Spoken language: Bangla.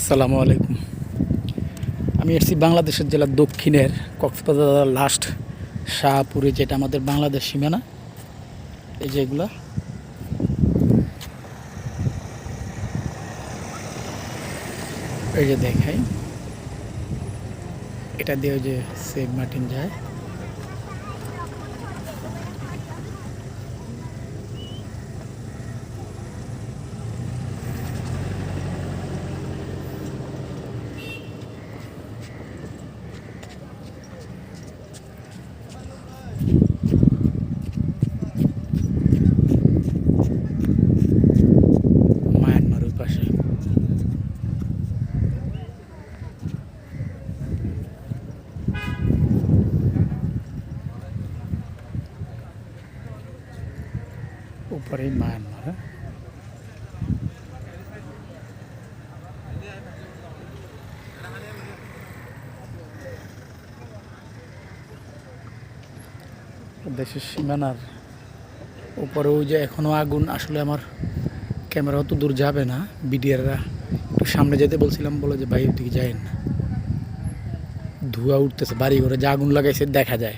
আসসালামু আলাইকুম। আমি এসেছি বাংলাদেশের জেলা দক্ষিণের কক্সবাজার লাস্ট শাহপুরে, যেটা আমাদের বাংলাদেশ সীমানা। এই যে এগুলা, এই যে দেখাই, এটা দিয়ে ওই যে সেন্ট মার্টিন যায়। মায়ানমারের পাশে উপরেই মায়ানমার। দেশের সীমানার উপরে ওই যে এখনো আগুন। আসলে আমার ক্যামেরা অত দূর যাবে না, বিডিআররা একটু সামনে যেতে বলছিলাম, বলে যে ভাই ওদিকে যায়েন না, ধোঁয়া উঠতেছে, বাড়ি ঘরে যে আগুন লাগাইছে দেখা যায়।